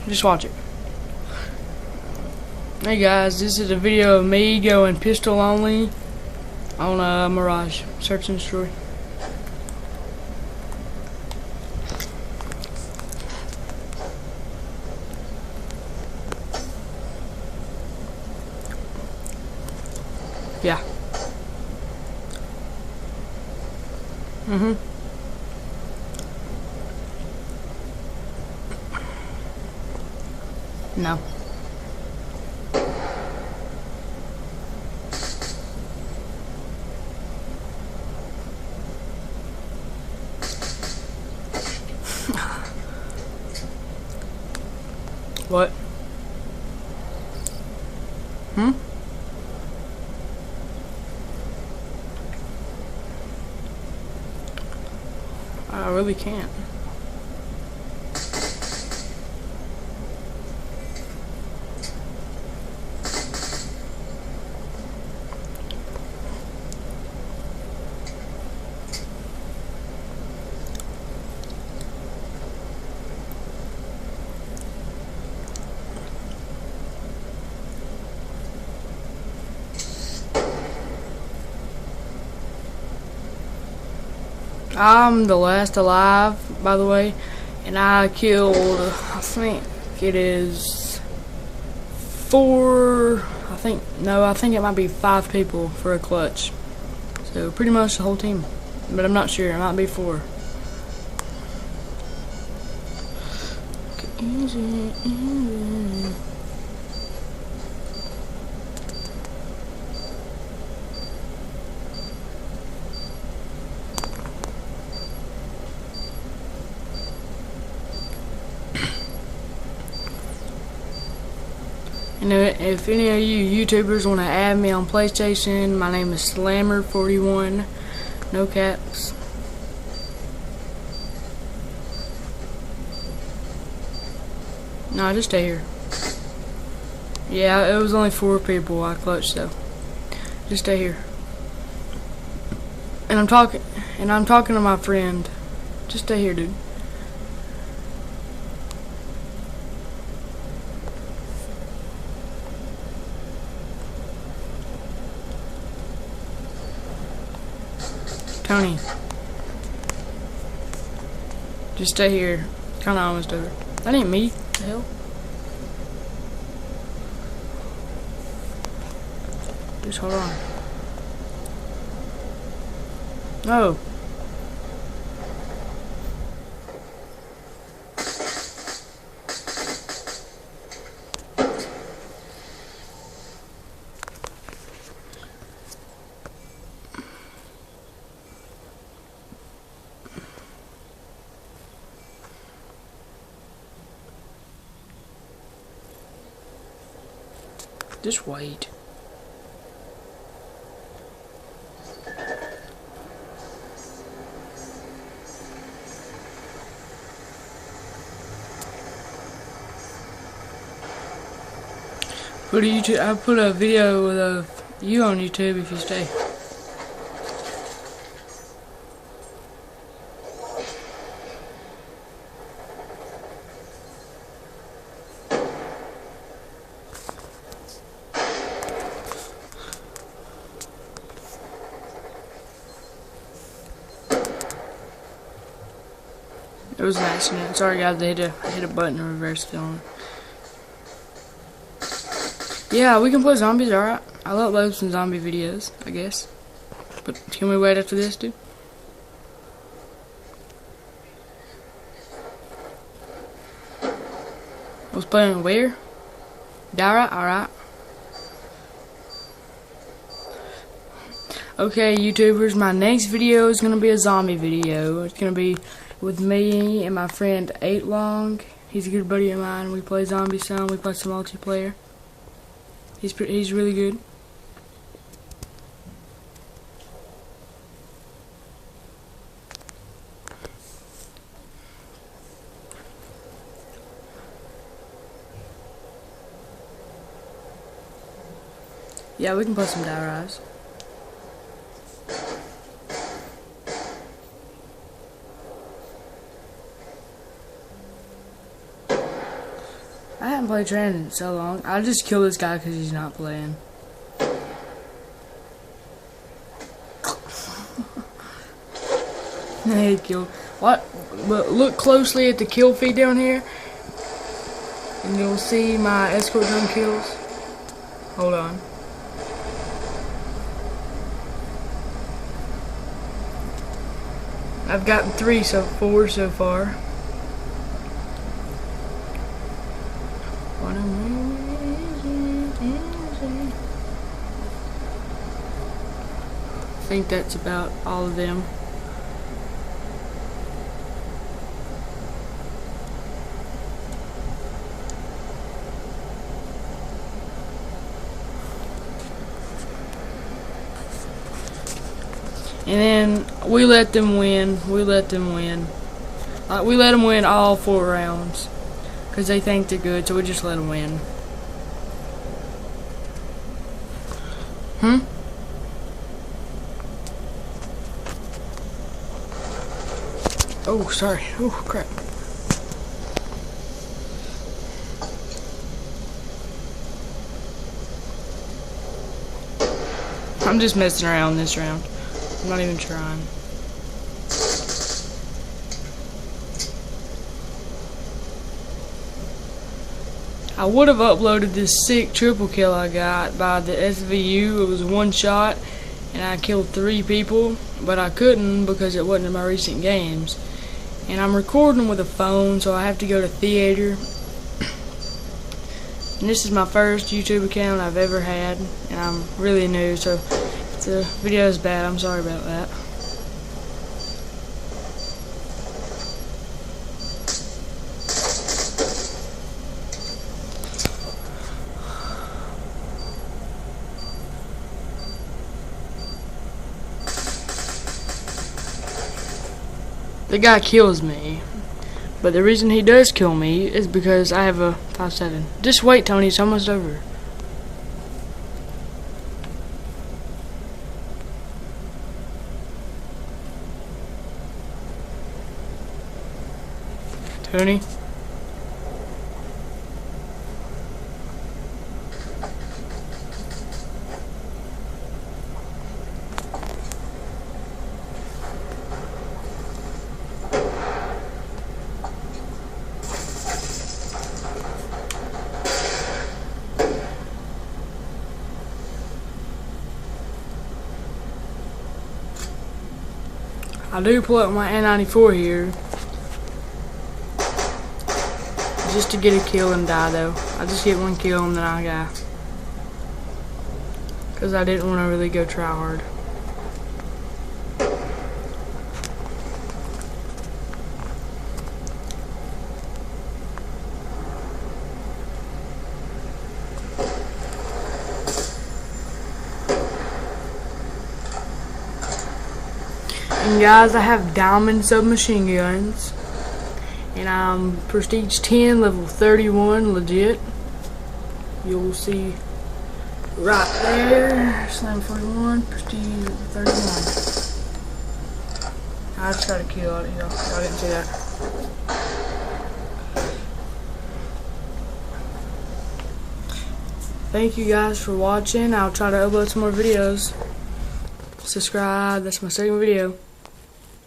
Just watch it. Hey guys, this is a video of me going pistol only on Mirage. Search and destroy. Yeah. No. What? I really can't. I'm the last alive, by the way, and I killed, I think it is I think it might be 5 people for a clutch. So pretty much the whole team, but I'm not sure, it might be 4. Easy, easy. And if any of you YouTubers want to add me on PlayStation, my name is Slammer41, no caps. No, just stay here. Yeah, it was only 4 people I clutched, so just stay here. And I'm talking to my friend. Just stay here, dude. Tony, just stay here. Kinda almost over. That ain't me. What the hell? Just hold on. No. Just wait. I'll put a video of you on YouTube if you stay. It was an accident. Sorry guys, I hit a button to reverse film. Yeah, we can play zombies, alright. I'll upload some zombie videos, I guess. But can we wait after this, dude? I was playing where? Alright. Okay, YouTubers, my next video is gonna be a zombie video. It's gonna be with me and my friend 8Long. He's a good buddy of mine. We play zombies some. We play some multiplayer. He's really good. Yeah, we can play some Die Rise. I haven't played Tran in so long. I'll just kill this guy because he's not playing. He killed. What? But look closely at the kill feed down here, and you'll see my escort drone kills. Hold on. I've gotten 4 so far. I think that's about all of them. And then we let them win. We let them win. We let them win all 4 rounds because they think they're good, so we just let them win. Oh, sorry. Oh, crap. I'm just messing around this round. I'm not even trying. I would have uploaded this sick triple kill I got by the SVU. It was 1 shot and I killed 3 people, but I couldn't because it wasn't in my recent games. And I'm recording with a phone, so I have to go to theater. And this is my first YouTube account I've ever had, and I'm really new, so if the video is bad, I'm sorry about that. The guy kills me, but the reason he does kill me is because I have a 5.7. Just wait, Tony, it's almost over. Tony? I do pull up my N94 here just to get a kill and die though. I just get 1 kill and then I die. Because I didn't want to really go try hard. And guys, I have diamond submachine guns, and I'm prestige 10, level 31, legit. You'll see right there, slam 41, prestige 31. I just got a kill it, y'all didn't see that. Thank you guys for watching. I'll try to upload some more videos. Subscribe, that's my second video.